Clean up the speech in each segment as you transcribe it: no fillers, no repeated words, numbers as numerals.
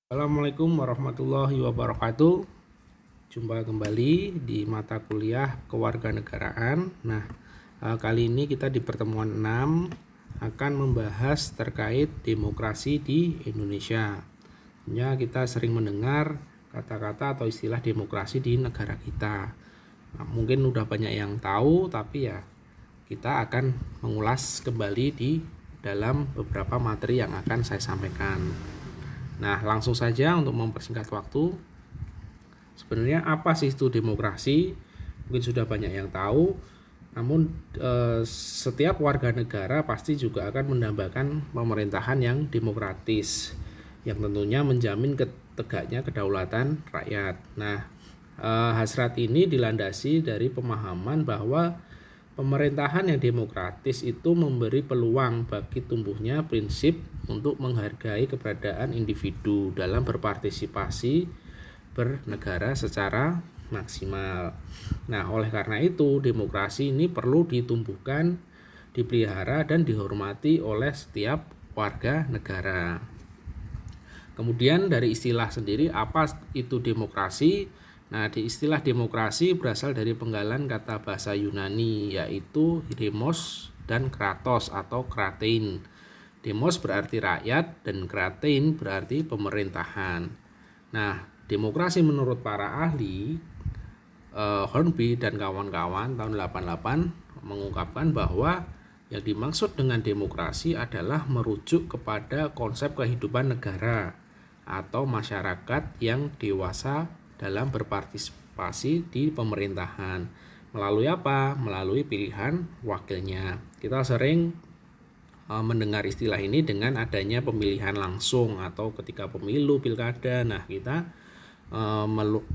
Assalamualaikum warahmatullahi wabarakatuh. Jumpa kembali di mata kuliah kewarganegaraan. Kali ini kita di pertemuan 6 akan membahas terkait demokrasi di Indonesia. Tentunya kita sering mendengar kata-kata atau istilah demokrasi di negara kita. Mungkin udah banyak yang tahu, tapi ya kita akan mengulas kembali di dalam beberapa materi yang akan saya sampaikan. Langsung saja untuk mempersingkat waktu. Sebenarnya apa sih itu demokrasi? Mungkin sudah banyak yang tahu. Namun setiap warga negara pasti juga akan mendambakan pemerintahan yang demokratis, yang tentunya menjamin tegaknya kedaulatan rakyat. Hasrat ini dilandasi dari pemahaman bahwa pemerintahan yang demokratis itu memberi peluang bagi tumbuhnya prinsip untuk menghargai keberadaan individu dalam berpartisipasi bernegara secara maksimal. Oleh karena itu, demokrasi ini perlu ditumbuhkan, dipelihara, dan dihormati oleh setiap warga negara. Kemudian dari istilah sendiri, apa itu demokrasi? Di istilah demokrasi berasal dari penggalan kata bahasa Yunani, yaitu demos dan kratos atau kratein. Demos berarti rakyat dan kratein berarti pemerintahan. Demokrasi menurut para ahli, Hornby dan kawan-kawan tahun 88 mengungkapkan bahwa yang dimaksud dengan demokrasi adalah merujuk kepada konsep kehidupan negara atau masyarakat yang dewasa dalam berpartisipasi di pemerintahan. Melalui apa? Melalui pilihan wakilnya. Kita sering mendengar istilah ini dengan adanya pemilihan langsung atau ketika pemilu, pilkada. Kita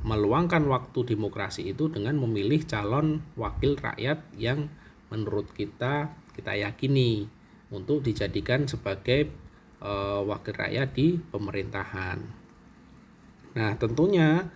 meluangkan waktu demokrasi itu dengan memilih calon wakil rakyat yang menurut kita yakini untuk dijadikan sebagai wakil rakyat di pemerintahan. Tentunya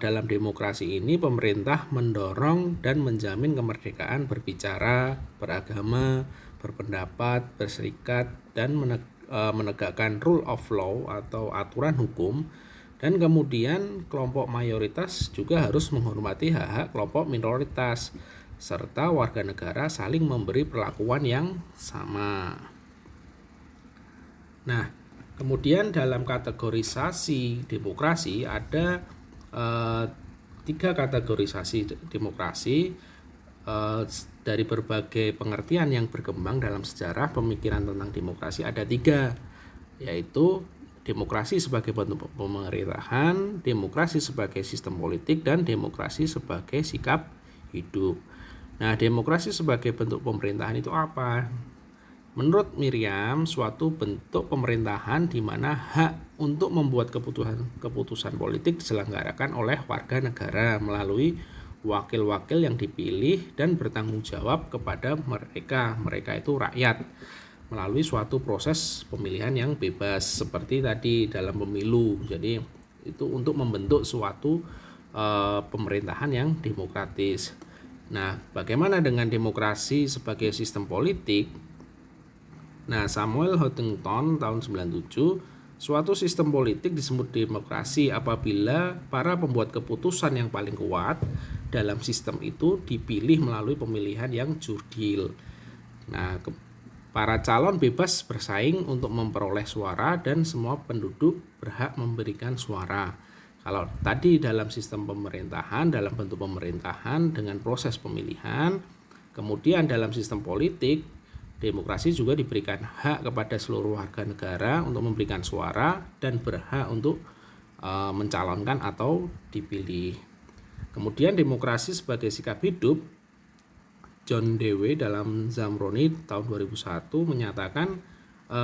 dalam demokrasi ini pemerintah mendorong dan menjamin kemerdekaan berbicara, beragama, berpendapat, berserikat, dan menegakkan rule of law atau aturan hukum. Dan kemudian kelompok mayoritas juga harus menghormati hak-hak kelompok minoritas, serta warga negara saling memberi perlakuan yang sama. Kemudian dalam kategorisasi demokrasi ada 3 kategorisasi demokrasi dari berbagai pengertian yang berkembang dalam sejarah pemikiran tentang demokrasi. Ada 3, yaitu demokrasi sebagai bentuk pemerintahan, demokrasi sebagai sistem politik, dan demokrasi sebagai sikap hidup. Demokrasi sebagai bentuk pemerintahan itu apa? Menurut Miriam, suatu bentuk pemerintahan di mana hak untuk membuat keputusan politik diselenggarakan oleh warga negara melalui wakil-wakil yang dipilih dan bertanggung jawab kepada mereka itu rakyat, melalui suatu proses pemilihan yang bebas seperti tadi dalam pemilu. Jadi itu untuk membentuk suatu pemerintahan yang demokratis. Bagaimana dengan demokrasi sebagai sistem politik? Samuel Huntington tahun 97, suatu sistem politik disebut demokrasi apabila para pembuat keputusan yang paling kuat dalam sistem itu dipilih melalui pemilihan yang jurdil. Para calon bebas bersaing untuk memperoleh suara dan semua penduduk berhak memberikan suara. Kalau tadi dalam sistem pemerintahan, dalam bentuk pemerintahan dengan proses pemilihan, kemudian dalam sistem politik, demokrasi juga diberikan hak kepada seluruh warga negara untuk memberikan suara dan berhak untuk mencalonkan atau dipilih. Kemudian demokrasi sebagai sikap hidup, John Dewey dalam Zamroni tahun 2001 menyatakan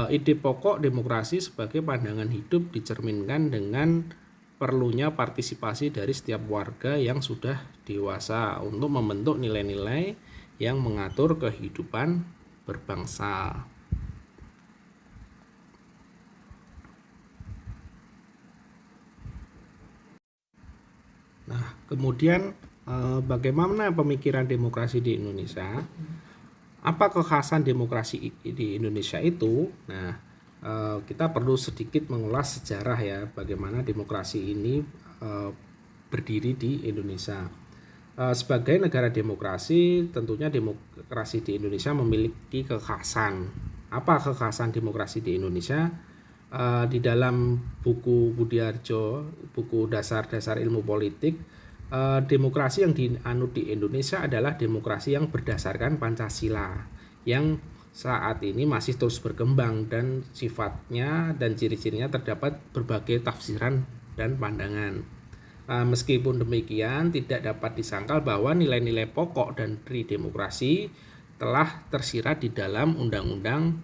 ide pokok demokrasi sebagai pandangan hidup dicerminkan dengan perlunya partisipasi dari setiap warga yang sudah dewasa untuk membentuk nilai-nilai yang mengatur kehidupan berbangsa. Kemudian bagaimana pemikiran demokrasi di Indonesia? Apa kekhasan demokrasi di Indonesia itu? kita perlu sedikit mengulas sejarah ya, bagaimana demokrasi ini berdiri di Indonesia. Sebagai negara demokrasi, tentunya demokrasi di Indonesia memiliki kekhasan. Apa kekhasan demokrasi di Indonesia? Di dalam buku Budiarjo, buku dasar-dasar ilmu politik, demokrasi yang dianut di Indonesia adalah demokrasi yang berdasarkan Pancasila, yang saat ini masih terus berkembang dan sifatnya dan ciri-cirinya terdapat berbagai tafsiran dan pandangan. Meskipun demikian, tidak dapat disangkal bahwa nilai-nilai pokok dan pri demokrasi telah tersirat di dalam Undang-Undang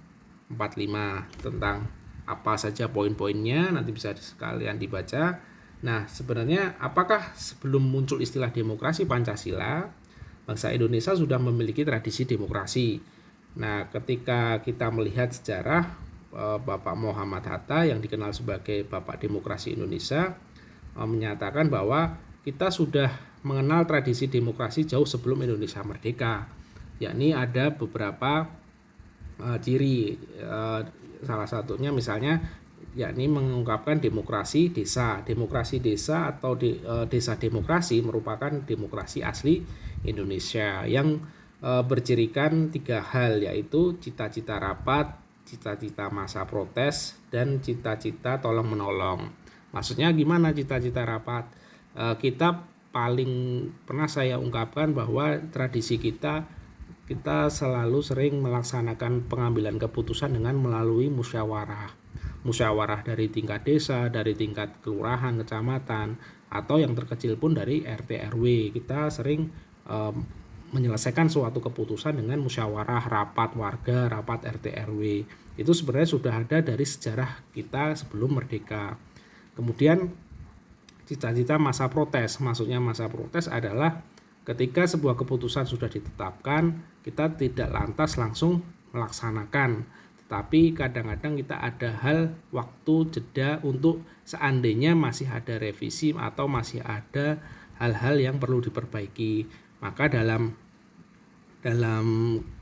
45 tentang apa saja poin-poinnya, nanti bisa sekalian dibaca. Nah, sebenarnya apakah sebelum muncul istilah demokrasi Pancasila, bangsa Indonesia sudah memiliki tradisi demokrasi? Nah, ketika kita melihat sejarah Bapak Muhammad Hatta yang dikenal sebagai Bapak Demokrasi Indonesia, menyatakan bahwa kita sudah mengenal tradisi demokrasi jauh sebelum Indonesia merdeka, yakni ada beberapa ciri, salah satunya misalnya yakni mengungkapkan demokrasi desa. Demokrasi desa atau desa demokrasi merupakan demokrasi asli Indonesia yang bercirikan 3 hal, yaitu cita-cita rapat, cita-cita masa protes, dan cita-cita tolong menolong. Maksudnya gimana cita-cita rapat? Kita paling pernah saya ungkapkan bahwa tradisi kita selalu sering melaksanakan pengambilan keputusan dengan melalui musyawarah dari tingkat desa, dari tingkat kelurahan, kecamatan, atau yang terkecil pun dari RT RW. Kita sering menyelesaikan suatu keputusan dengan musyawarah, rapat warga, rapat RT RW. Itu sebenarnya sudah ada dari sejarah kita sebelum merdeka. Kemudian cita-cita masa protes, maksudnya masa protes adalah ketika sebuah keputusan sudah ditetapkan, kita tidak lantas langsung melaksanakan, tetapi kadang-kadang kita ada hal waktu jeda untuk seandainya masih ada revisi atau masih ada hal-hal yang perlu diperbaiki. Maka dalam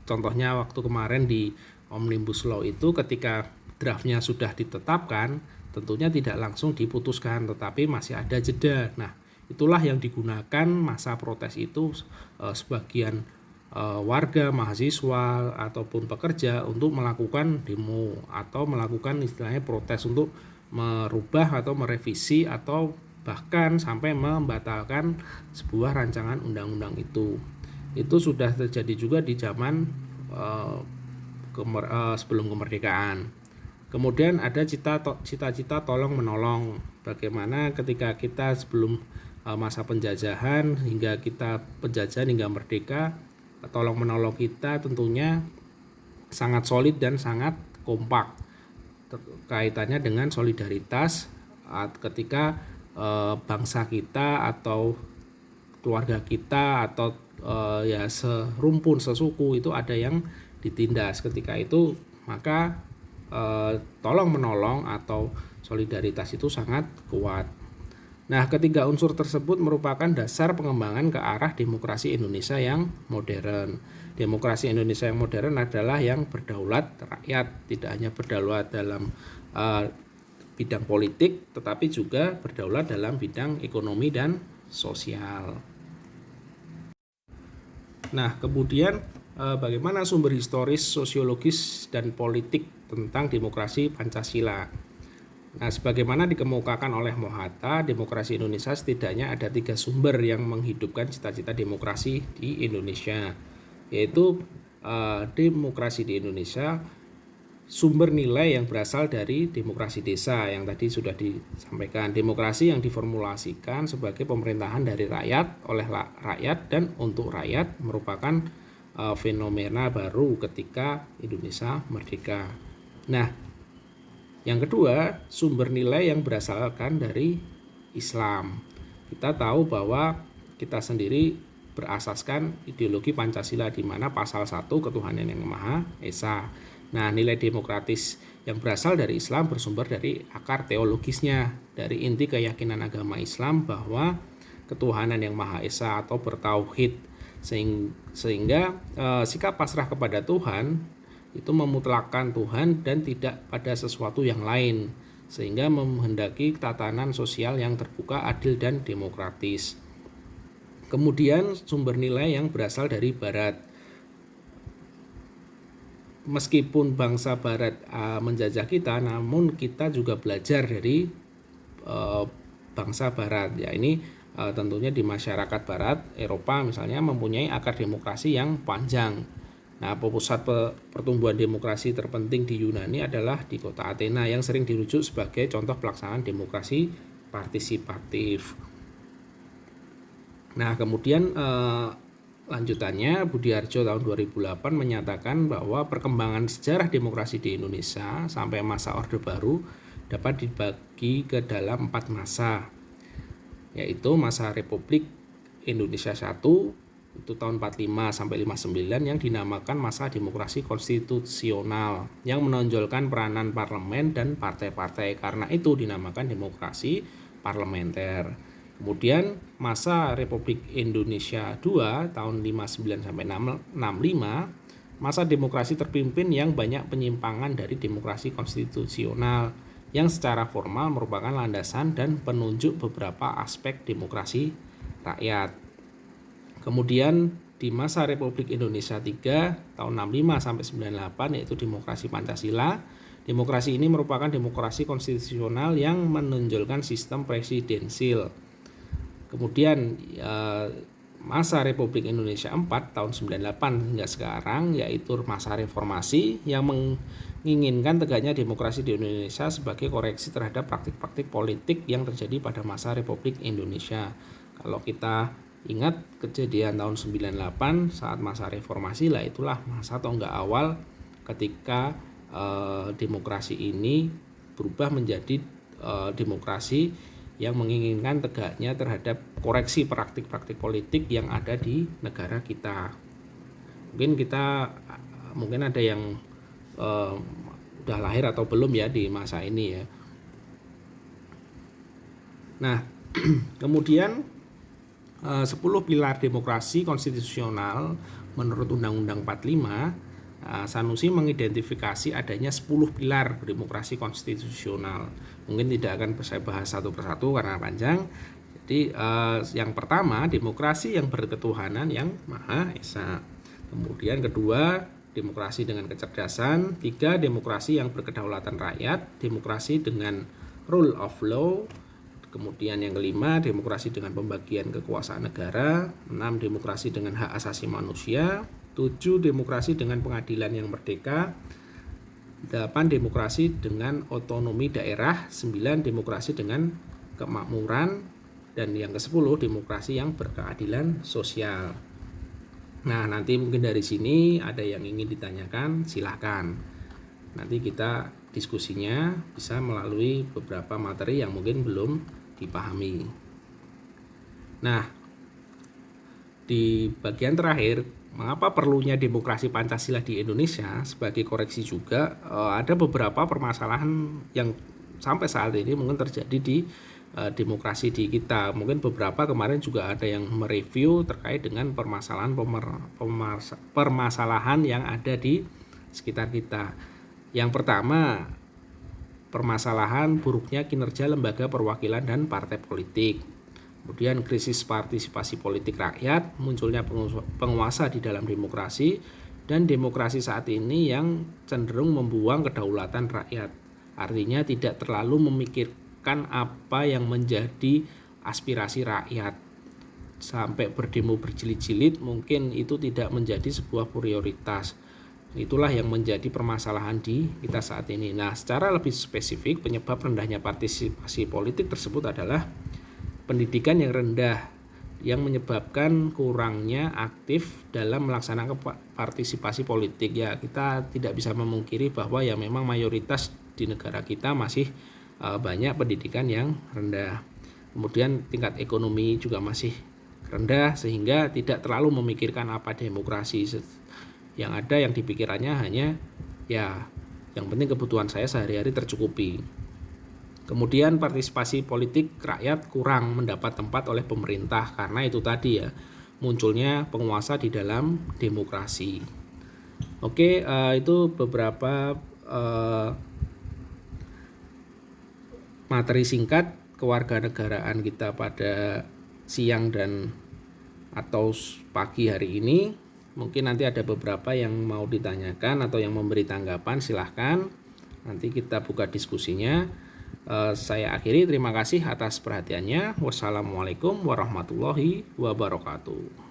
contohnya waktu kemarin di Omnibus Law itu, ketika draftnya sudah ditetapkan, tentunya tidak langsung diputuskan, tetapi masih ada jeda. Nah, itulah yang digunakan masa protes itu sebagian warga, mahasiswa, ataupun pekerja untuk melakukan demo atau melakukan istilahnya protes untuk merubah atau merevisi atau bahkan sampai membatalkan sebuah rancangan undang-undang itu. Itu sudah terjadi juga di zaman sebelum kemerdekaan. Kemudian ada cita-cita tolong menolong. Bagaimana ketika kita sebelum masa penjajahan hingga kita penjajahan hingga merdeka, tolong menolong kita tentunya sangat solid dan sangat kompak. Kaitannya dengan solidaritas ketika bangsa kita atau keluarga kita atau ya serumpun, sesuku itu ada yang ditindas. Ketika itu maka tolong menolong atau solidaritas itu sangat kuat. Nah, ketiga unsur tersebut merupakan dasar pengembangan ke arah demokrasi Indonesia yang modern. Demokrasi Indonesia yang modern adalah yang berdaulat rakyat, tidak hanya berdaulat dalam bidang politik, tetapi juga berdaulat dalam bidang ekonomi dan sosial. Nah, kemudian bagaimana sumber historis, sosiologis, dan politik tentang demokrasi Pancasila. Nah, sebagaimana dikemukakan oleh Mohatta, demokrasi Indonesia setidaknya ada 3 sumber yang menghidupkan cita-cita demokrasi di Indonesia, yaitu demokrasi di Indonesia, sumber nilai yang berasal dari demokrasi desa yang tadi sudah disampaikan, demokrasi yang diformulasikan sebagai pemerintahan dari rakyat, oleh rakyat, dan untuk rakyat merupakan fenomena baru ketika Indonesia merdeka. Nah, yang kedua, sumber nilai yang berasalkan dari Islam. Kita tahu bahwa kita sendiri berasaskan ideologi Pancasila di mana pasal 1 ketuhanan yang Maha Esa. Nah, nilai demokratis yang berasal dari Islam bersumber dari akar teologisnya, dari inti keyakinan agama Islam bahwa ketuhanan yang Maha Esa atau bertauhid, sehingga sikap pasrah kepada Tuhan itu memutlakkan Tuhan dan tidak pada sesuatu yang lain, sehingga menghendaki tatanan sosial yang terbuka, adil, dan demokratis. Kemudian sumber nilai yang berasal dari Barat. Meskipun bangsa Barat menjajah kita, namun kita juga belajar dari bangsa Barat. Ya, ini tentunya di masyarakat Barat, Eropa misalnya mempunyai akar demokrasi yang panjang. Nah, pusat pertumbuhan demokrasi terpenting di Yunani adalah di kota Athena yang sering dirujuk sebagai contoh pelaksanaan demokrasi partisipatif. Nah, kemudian lanjutannya Budiarjo tahun 2008 menyatakan bahwa perkembangan sejarah demokrasi di Indonesia sampai masa Orde Baru dapat dibagi ke dalam 4 masa, yaitu masa Republik Indonesia I itu tahun 45 sampai 59 yang dinamakan masa demokrasi konstitusional yang menonjolkan peranan parlemen dan partai-partai, karena itu dinamakan demokrasi parlementer. Kemudian masa Republik Indonesia II tahun 59 sampai 65, masa demokrasi terpimpin yang banyak penyimpangan dari demokrasi konstitusional yang secara formal merupakan landasan dan penunjuk beberapa aspek demokrasi rakyat. Kemudian di masa Republik Indonesia III tahun 65 sampai 98 yaitu demokrasi Pancasila. Demokrasi ini merupakan demokrasi konstitusional yang menonjolkan sistem presidensil. Kemudian masa Republik Indonesia IV tahun 98 hingga sekarang yaitu masa reformasi yang menginginkan tegaknya demokrasi di Indonesia sebagai koreksi terhadap praktik-praktik politik yang terjadi pada masa Republik Indonesia. Kalau kita ingat kejadian tahun 98 saat masa reformasi lah, itulah masa tonggak awal ketika demokrasi ini berubah menjadi demokrasi yang menginginkan tegaknya terhadap koreksi praktik-praktik politik yang ada di negara kita. Mungkin ada yang udah lahir atau belum ya di masa ini ya. Nah, kemudian 10 pilar demokrasi konstitusional menurut Undang-Undang 45, Sanusi mengidentifikasi adanya 10 pilar demokrasi konstitusional. Mungkin tidak akan saya bahas satu persatu karena panjang. Jadi yang pertama, demokrasi yang berketuhanan yang Maha Esa. Kemudian kedua, demokrasi dengan kecerdasan. 3, demokrasi yang berkedaulatan rakyat. Demokrasi dengan rule of law. Kemudian yang kelima, demokrasi dengan pembagian kekuasaan negara. 6, demokrasi dengan hak asasi manusia. 7, demokrasi dengan pengadilan yang merdeka. 8, demokrasi dengan otonomi daerah. 9, demokrasi dengan kemakmuran. Dan yang ke-10, demokrasi yang berkeadilan sosial. Nah, nanti mungkin dari sini ada yang ingin ditanyakan, silahkan. Nanti kita diskusinya bisa melalui beberapa materi yang mungkin belum dipahami. Nah, di bagian terakhir, mengapa perlunya demokrasi Pancasila di Indonesia, sebagai koreksi juga ada beberapa permasalahan yang sampai saat ini mungkin terjadi di demokrasi di kita. Mungkin beberapa kemarin juga ada yang mereview terkait dengan permasalahan yang ada di sekitar kita. Yang pertama, permasalahan buruknya kinerja lembaga perwakilan dan partai politik. Kemudian krisis partisipasi politik rakyat, munculnya penguasa di dalam demokrasi, dan demokrasi saat ini yang cenderung membuang kedaulatan rakyat. Artinya tidak terlalu memikirkan apa yang menjadi aspirasi rakyat. Sampai berdemo berjilid-jilid mungkin itu tidak menjadi sebuah prioritas. Itulah yang menjadi permasalahan di kita saat ini. Nah, secara lebih spesifik, penyebab rendahnya partisipasi politik tersebut adalah pendidikan yang rendah yang menyebabkan kurangnya aktif dalam melaksanakan partisipasi politik. Ya, kita tidak bisa memungkiri bahwa ya memang mayoritas di negara kita masih banyak pendidikan yang rendah. Kemudian tingkat ekonomi juga masih rendah sehingga tidak terlalu memikirkan apa demokrasi. Yang ada yang dipikirannya hanya ya yang penting kebutuhan saya sehari-hari tercukupi. Kemudian partisipasi politik rakyat kurang mendapat tempat oleh pemerintah karena itu tadi ya munculnya penguasa di dalam demokrasi. Oke, itu beberapa materi singkat kewarganegaraan kita pada siang dan atau pagi hari ini. Mungkin nanti ada beberapa yang mau ditanyakan atau yang memberi tanggapan, silahkan. Nanti kita buka diskusinya. Saya akhiri, terima kasih atas perhatiannya. Wassalamualaikum warahmatullahi wabarakatuh.